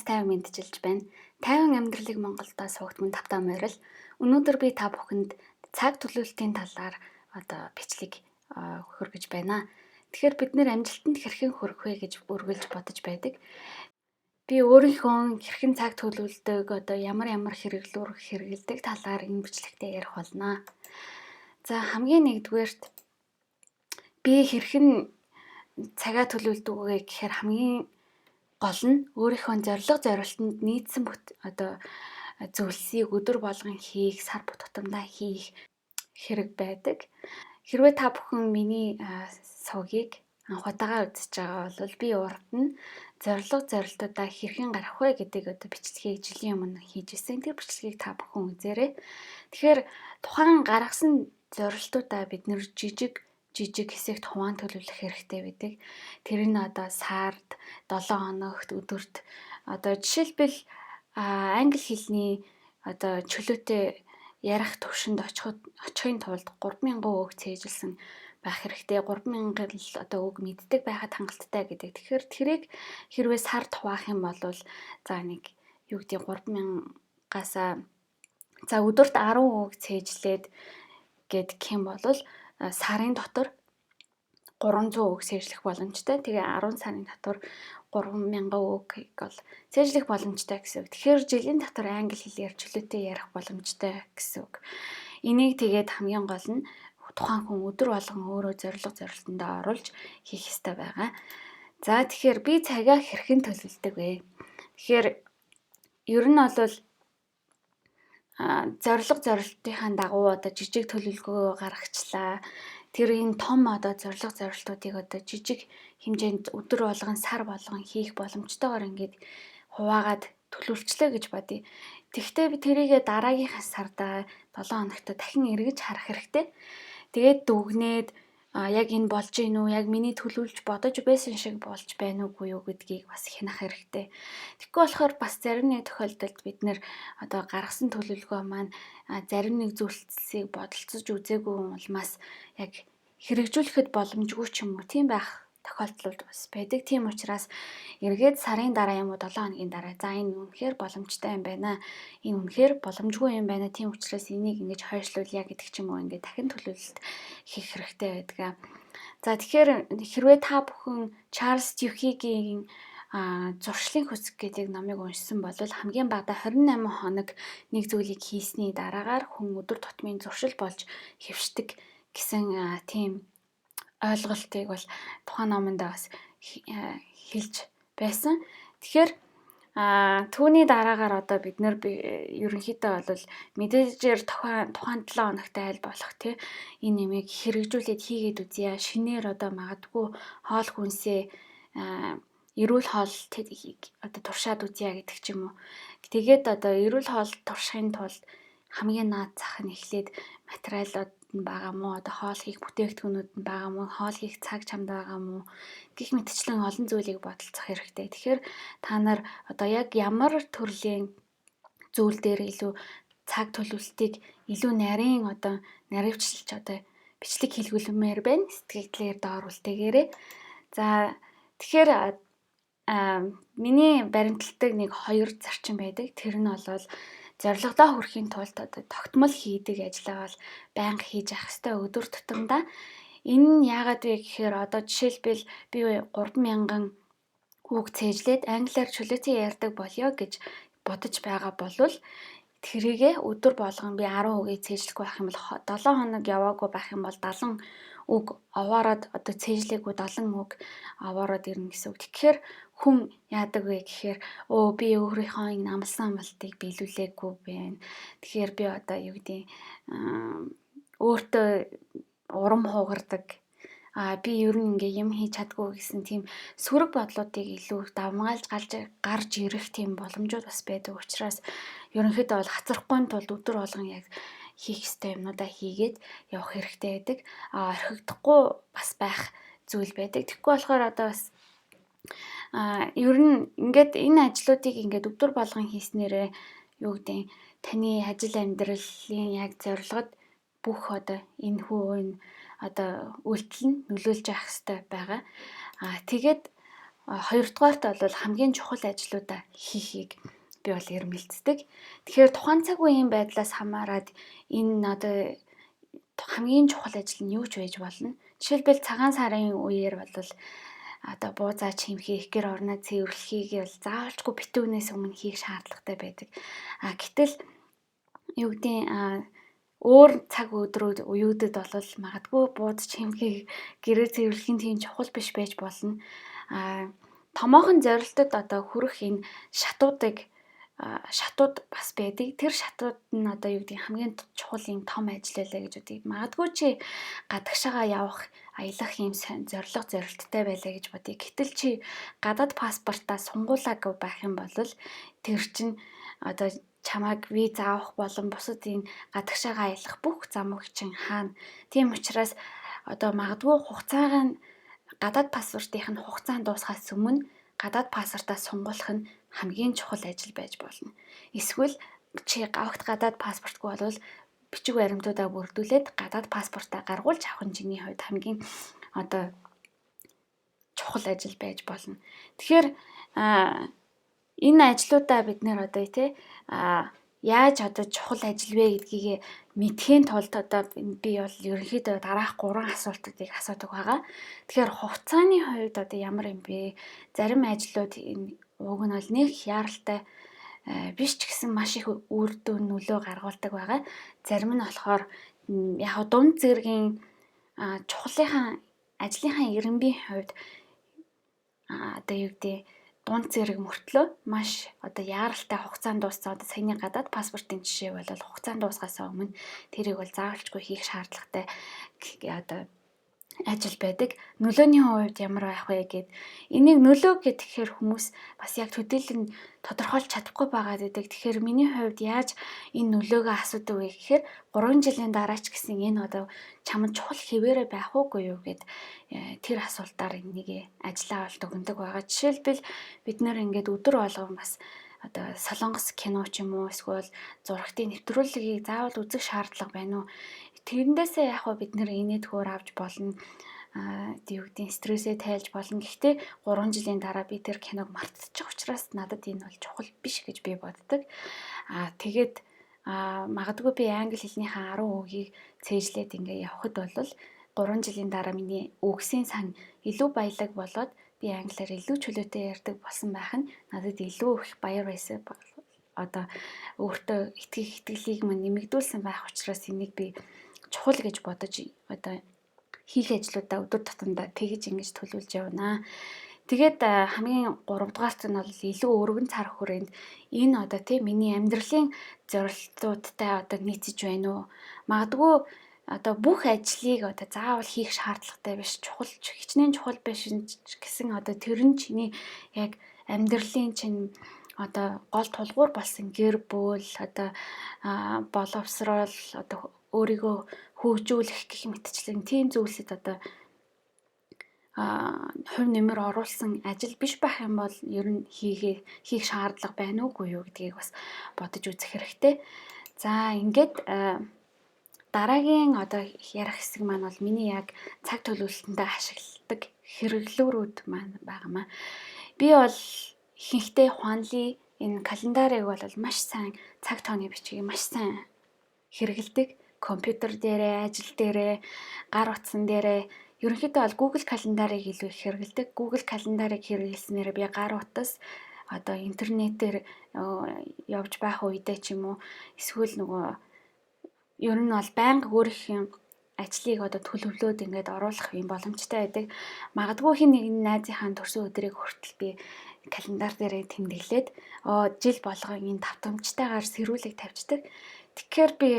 тайван мэдчилж байна. Тайван амьдралыг Монголдо суугдмын тавтаа морил. Өнөөдөр би та бүхэнд цаг төлөвлөлтийн талаар бичлэг хүргэж байна. Тэгэхээр бид нэр амжилтанд хэрхэн хүрэх вэ гэж үргэлж бодож байдаг. Би өөрийнхөө хэрхэн цаг төлөвлөдөг, ямар хэрэглүүр хэрэгэлдэг талаар энэ бичлэгтээ ярих болно. За хамгийн нэгдүгээрт би хэрхэн цагаа төлөвлөдөг вэ гэхээр хамгийн гол нь өөрийнхөө зорилтонд нийцсэн зүйлсийг өдөр болгон хийх, сар тутамдаа хийх хэрэг байдаг. Хэрвээ та бүхэн миний сувгийг анх удаага үзэж байгаа бол би урд нь зорилтуудаа хэрхэн гарах вэ гэдэг бичлэгийг жилийн өмнө хийж ирсэн. Тэр бичлэгийг та бүхэн үзээрэй. Тэгэхээр тухайн гаргасан зорилтуудаа бид нэр жижиг хэсэгт хуваан төлөвлөх хэрэгтэй байдаг. Тэр нь сард, 7 хоногт, өдөрт жишээлбэл англи хэлний чөлөөтэй ярих төвшөнд очихын тулд 3000 үг цээжилсэн байх хэрэгтэй. 3000 үг мэддэг байхад хангалттай гэдэг. Тэгэхээр тэрийг хэрвээ сард хуваах юм бол 3000-аас өдөрт 10 үг цээжлээд гэдэг юм бол сарын дотор 300 үг цээжлэх боломжтой. Тэгээ 10 сарын дотор 3000 үгийг бол цээжлэх боломжтой гэсэн үг. Тэгэхээр жилийн дотор англи хэлээр чөлөөтэй ярих боломжтой гэсэн үг. Энийг тэгээд хамгийн гол нь тухайн хүн өдөр болгон өөрөө зорилтондоо оруулж хийх ёстой байгаа. За тэгэхээр би цагаа хэрхэн төлөвлөдөг вэ? Тэгэхээр ер нь бол зорилтынхаа дагуу жижиг төлөвлөгөө гаргачлаа. Тэр энэ том зорилтуудыг жижиг хэмжээнд өдөр болгон, сар болгон хийх боломжтойгоор ингээд хуваагаад төлөвлөлчлөө гэж бодъё. Тэгвэл би тэрийгэ дараагийнхаа сарда 7 хоногт дахин эргэж харах хэрэгтэй. Тэгээд дүгнээд яг энэ болж гин үү? Яг миний төлөвлөж бодож байсан шиг болж байна уугүй юу гэдгийг бас хянах хэрэгтэй. Тэгэхгүй болохоор бас зарим нэг тохиолдолд бид нэр гаргасан төлөвлөгөө маань зарим нэг зүйлсийг бодолцож үзээгүй улмаас яг хэрэгжүүлэхэд боломжгүй ч юм уу тийм байх тохиолдлууд бас байдаг. Тийм учраас эргээд сарын дараа юм уу 7 хоногийн дараа за энэ үнэхээр боломжтой юм байна. Энэ үнэхээр боломжгүй юм байна. Тийм учраас энийг ингэж хойшлуулъя гэдэг ч юм уу ингээд дахин төлөвлөлт хийх хэрэгтэй байдаг. За тэгэхээр хэрвээ та бүхэн Чарлз Дюхигийн зуршлын хүсэг гэдэг номыг уншсан бол хамгийн бага 28 хоног нэг зүйлийг хийсний дараагаар хүн өдөр тутмын зуршил болж хэвшдэг гэсэн тийм ойлголтыг бол тухайн номонд бас хэлж байсан. Тэгэхээр түүний дараагаар бид нэр ерөнхийдөө бол мэдээжээр тухайн 7 хоногт айл болох тий энэ нэмийг хэрэгжүүлээд хийгээд үзье. Шинээр магадгүй хоол хүнсээ эрүүл хоол туршаад үзье гэдэг ч юм уу. Тэгээд эрүүл хоол туршихын тулд хамгийн наад зах нь эхлээд материалууд нь байгаа мó, хоол хийх бүтээгдэхүүнүүд нь байгаа мó, хоол хийх цаг чамд байгаа мó гэх мэтчлэн олон зүйлийг бодолцох хэрэгтэй. Тэгэхээр та нар яг ямар төрлийн зүйл дээр илүү цаг төлөвлөлтийг илүү нарийн наривчлж бичлэг хэлгүүлмээр байна. Сэтгэлдээ доор үлдээгээрэй. За тэгэхээр миний баримталдаг нэг 2 зарчим байдаг. Тэр нь бол зорилгодоо хүрэхийн тулд тогтмол хийдэг ажиллагаа бол байнга хийж явах хэрэгтэй өдөр тутамдаа. Энэ нь яагаад вэ гэхээр жишээлбэл би 3000 үг цээжлээд англиар чөлөөтэй ярьдаг болёо гэж бодож байгаа болвол тэрийгэ өдөр болгон би 10 үгийг цээжлэхгүй байх юм бол 7 хоног яваагүй байх юм бол 70 үг овоороод цээжлээгүй 70 үг овоороод ирнэ гэсэн үг. Тэгэхээр хүн яадаг вэ гэхээр би өөрийнхөө энэ амлсан амлалтыг биелүүлээгүй байна. Тэгэхээр би өөртөө урам хугардаг. Би ер нь юм хийж чадгүй гэсэн тийм сөрөг бодлуудыг илүү давмгаалж гарч ирэх тийм боломжууд бас байдаг. Учраас ерөнхийдөө бол хацрахгүй тулд өдөр болгон яг хийх ёстой юмнуудаа хийгээд явах хэрэгтэй байдаг. Орхигдохгүй бас байх зүйл байдаг. Тэгэхгүй болохоор бас ер нь ингээд энэ ажлуудыг ингээд өдөр болгон хийснээрээ таны ажил амьдралын яг зорилгод бүх энэ үйлдэл нь нөлөөлж явах хэрэгтэй байгаа. Тэгээд Хоёрдугаарт бол хамгийн чухал ажлуудаа хийхийг би бол эрмэлздэг. Тэгэхээр тухайн цаг үеийн байдлаас хамаарат энэ одоо хамгийн чухал ажил нь юу ч байж болно. Жишээлбэл цагаан сарын үеэр бол одоо буузаа чимхийх, гэр орноо цэвэрлэхийг бол заавалчгүй битүүнээс өмнө хийх шаардлагатай байдаг. Гэтэл юу гэдэг өөр цаг өдрүүд уюудад бол магадгүй бууз чимхийг гэрээ цэвэрлэхийн тийм чухал биш байж болно. Томоохон зорилтод одоо хүрэх энэ шатууд бас байдаг. Тэр шатууд нь одоо юу гэдэг хамгийн чухал юм том ажил байлаа гэж бодъё. Магадгүй чи гадагшаага явах, аялах юм зорилттой байлаа гэж бодъё. Гэтэл чи гадаад паспортаа сунгуулаагүй байх юм бол тэр чинь одоо чамайг виз авах болон бусад энэ гадагшаага аялах бүх замыг чинь хаана. Тийм учраас одоо магадгүй гадаад паспортын хугацаанд дуусахаас өмнө гадаад паспортаа сунгуулах нь хамгийн чухал ажил байж болно. Эсвэл чи огт гадаад паспортгүй болвол бичиг баримтуудаа бүрдүүлээд гадаад паспортаа гаргуулж авах нь чиний хувьд хамгийн одоо чухал ажил байж болно. Тэгэхээр энэ ажлуудаа бид нэр одоо яаж одоо чухал ажил вэ гэдгийг мэдхийн тулд одоо би бол ерөнхийдөө дараах 3 асуултуудыг асуудаг байгаа. Тэгэхээр хугацааны хувьд одоо ямар юм бэ? Зарим ажлууд уг нь бол нэг яаралтай биш ч гэсэн маш их үр дүн нөлөө гаргуулдаг байгаа. Зарим нь болохоор яг дунд зэргийн чухлынхаа ажлынхаа эренбийн хувьд одоо юу гэдэг дунд зэрэг мөртлөө маш одоо яаралтай хугацаанд дууссан. Одоо саяны гадаад паспортын жишээ бол хугацаанд дуусгахаас өмнө тэрийг бол заавалчгүй хийх шаардлагатай одоо ажил байдаг. Нөлөөний хувьд ямар байх вэ гэд энийг нөлөө гэхээр хүмүүс бас яг төдийлөн тодорхойлж чадахгүй байгаад байдаг. Тэгэхээр миний хувьд яаж энэ нөлөөгөө асуудаг вэ гэхээр 3 жилийн дараа ч гэсэн энэ одоо чамд чухал хэвээрээ байх уугүй юу гэд тэр асуултаар энийг ажиллаа бол дүгндэг байгаа. Жишээлбэл бид нэр ингээд өдөр болгон бас одоо солонгос кино ч юм уу эсвэл зурагтын нэвтрүүлгийг заавал үзэх шаардлага байна уу? Тэрэндээсээ яг бид нэр инээдхүүр авч болно. Юу гэдэг стрессээ тайлж болно. Гэхдээ 3 жилийн дараа би тэр киног мартчих учраас надад энэ бол чухал биш гэж би боддог. Тэгээд магадгүй би англи хэлнийхээ 10 үгийг цээжлээд ингээ явхад бол 3 жилийн дараа миний үгсийн сан илүү баялаг болоод би англиар илүү чөлөөтэй ярьдаг болсон байх нь надад илүү их баяр байсан. Одоо өөртөө итгэлийг мань нэмэгдүүлсэн байх учраас энийг би чухал гэж бодож одоо хийх ажлуудаа өдөр тутамдаа тэгж ингэж төлөвлөж явна. Тэгээд хамгийн 3 дугаарт нь бол илүү өргөн цар хүрээнд энэ одоо миний амьдралын зорилтуудтай одоо нийцэж байна уу? Магадгүй одоо бүх ажлыг одоо заавал хийх шаардлагатай биш, хичнээн чухал биш гэсэн одоо тэр нь чиний яг амьдралын чинь одоо гол тулгуур болсон гэр бүл одоо боловсрол одоо өөрийгөө хөгжүүлэх гэх мэтчлэн тийм зүйлсэд одоо хувь нэмэр оруулсан ажил биш байх юм бол ер нь хийх шаардлага байна уугүй юу гэдгийг бас бодож үзэх хэрэгтэй. За ингээд дараагийн одоо ярих хэсэг маань бол миний яг цаг төлөвлөлтөндөө ашигладаг хэрэглүүрүүд маань байгаамаа. Би бол ихэнхдээ Хуанли энэ календарыг бол маш сайн цаг тооны бичгийг маш сайн хэрэгэлдэг. Компьютер дээрээ, ажил дээрээ, гар утсан дээрээ ерөнхийдөө бол Google календарыг илүү их хэрэгэлдэг. Google календарыг хэрэглэснээр би гар утас одоо интернетээр явж байх үедээ ч юм уу эсвэл нөгөө ер нь бол байнга өөрийнхөө ажлыг одоо төлөвлөөд ингээд оруулах юм боломжтой байдаг. Магадгүй хин нэгэн найзынхаа төрсөн өдрийг хүртэл би календар дээрээ тэмдэглээд жил болгон энэ давтамжтайгаар сэрүүлэг тавьчихдаг. Тэгэхээр би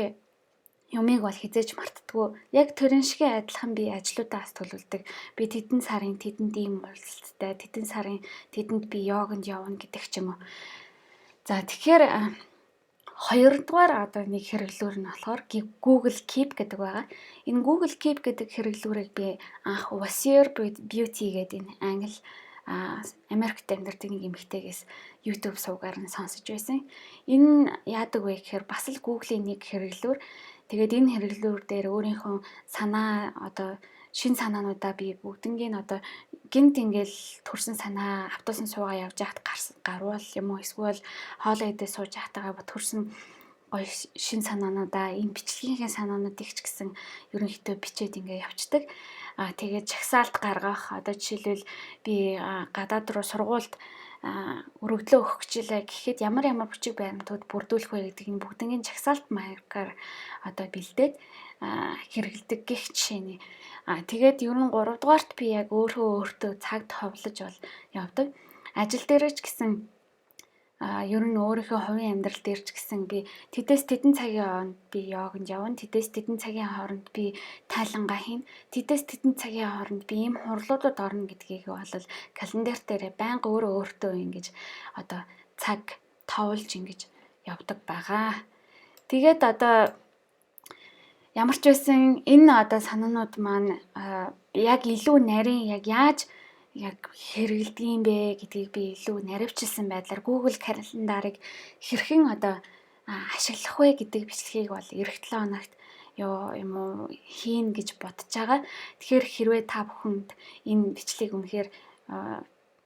юмыг бол хизээж мартдаггүй. Яг тэрэн шигээ адилхан би ажлуудаас төлөвлөдөг. Би тэдэн сарын тэдэнд ийм уулзалттай, тэдэн сарын тэдэнд би йоганд явна гэдэг ч юм уу. За тэгэхээр хоёрдугаар одоо нэг хэрэглүүр нь болохоор Google Keep гэдэг байгаа. Энэ Google Keep гэдэг хэрэглүүрийг би анх Wasier Beauty гэдэг энэ англи Америкт амьдардаг нэг эмэгтэйгээс YouTube сувгаар нь сонсож байсан. Энэ яадаг вэ гэхээр бас л Google-ийн нэг хэрэглүүр. Тэгээд энэ хэрэглүүр дээр өөрийнхөө санаа одоо шин санаануудаа би бүгднийг одоо гинт ингээл төрсэн санаа автобусын суугаа явж яхад гарвал юм уу эсвэл хоолоо идээ сууж яхатагаа төрсэн гоё шин санаануудаа энэ бичлэгийн санаануудыг ч гэсэн ерөнхийдөө бичээд ингээ явцдаг. Тэгээд жагсаалт гаргах одоо жишээлбэл би гадаад руу сургуульд өргөдлөө өгөх хичээлээ гэхэд ямар бичиг баримтууд бүрдүүлэх вэ гэдгийг бүгднийг жагсаалт маягаар одоо бэлдээд хэрэгэлдэг гэх жишээний. Тэгээд ер нь 3 дугаарт би яг өөртөө цагт ховлож бол явдаг. Ажил дээр ч гэсэн ер нь өөрийнхөө хувийн амьдрал дээр ч гэсэн би тэдээс тэдэн цагийн хооронд би йоганд явна. Тэдээс тэдэн цагийн хооронд би тайлангаа хийн. Тэдээс тэдэн цагийн хооронд би ийм хурлуудад орно гэдгийг бол календар дээр байнга өөртөө ингэж одоо цаг товолж ингэж явдаг байгаа. Тэгээд одоо ямар ч байсан энэ одоо санаанууд маань яг илүү нарийн яг яаж хэрэгэлдэг юм бэ гэдгийг би илүү наривчилсан байдлаар Google календарыг хэрхэн одоо ашиглах вэ гэдэг бичлэгийг бол эх 7 хоногт юм уу хийн гэж бодож байгаа. Тэгэхээр хэрвээ та бүхэнд энэ бичлэгийг үнэхээр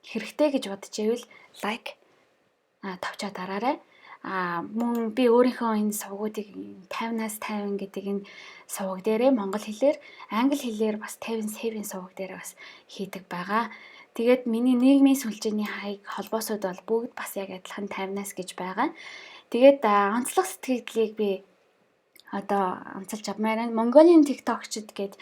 хэрэгтэй гэж бодож ивэл лайк тавчаа дараарай. Мөн би өөрийнхөө энэ сувгуудыг 50-аас 50 гэдэг энэ сувг дээрээ монгол хэлээр, англи хэлээр бас 57 сувг дээрээ бас хийдэг байгаа. Тэгээд миний нийгмийн сүлжээний хаяг холбоосууд бол бүгд бас яг адилхан 50-аас гэж байгаа. Тэгээд онцлог сэтгэлдлийг би одоо онцолж авмаар байна. Mongolian TikTok-чд гээд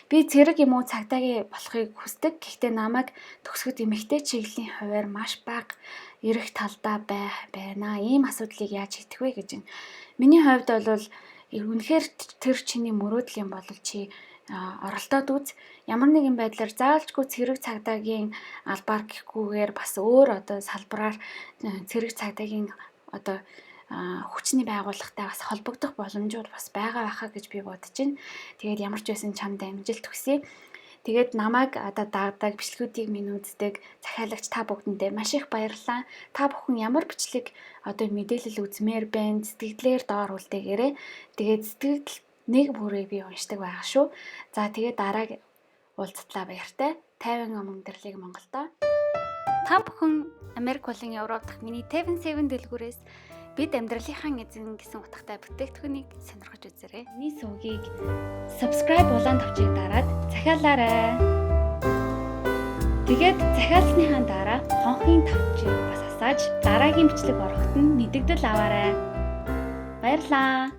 би зэрэг юм уу цагдаагийн болохыг хүсдэг. Гэхдээ намайг төгсгөд эмэгтэй чиглэлийн хувьар маш бага эрэх талдаа байна. Ийм асуудлыг яаж шийдэх вэ гэж. Миний хувьд бол үнэхээр тэр чиний мөрөөдөл юм бол чи оролдоод үз. Ямар нэгэн байдлаар заавалжгүй цэрэг цагдаагийн албаар гэхгүйгээр бас өөр одоо салбараар цэрэг цагдаагийн одоо хүчний байгууллагатай бас холбогдох боломжууд бас байгаа байхаа гэж би бодож байна. Тэгээд ямар ч байсан чамд амжилт хүсье. Тэгээд намайг одоо дагдаг бичлэгүүдийг минь үздэг захиалагч та бүгдэндээ маш их баярлалаа. Та бүхэн ямар бичлэг одоо мэдээлэл үзмээр байна, сэтгэлдээр доор үлдээгээрэй. Тэгээд сэтгэл нэг бүрээ би уншдаг байгаа шүү. За тэгээд дараа уулзтлаа баяртай. 50 өнөмдөрлийг Монголдоо. Та бүхэн Америк болон Европ дахь миний Tevin 7 дэлгүүрээс бид амьдралынхаа эзэн гэсэн утгатай бүтээгдэхүүнийг сонирхож үзээрэй. Миний сувгийг subscribe улаан тавчийг дараад захиалаарай. Тэгээд захиалсныхаа дараа хонхын тавчийг бас асааж дараагийн бичлэг ороход нь мэдэгдэл аваарай. Баярлалаа.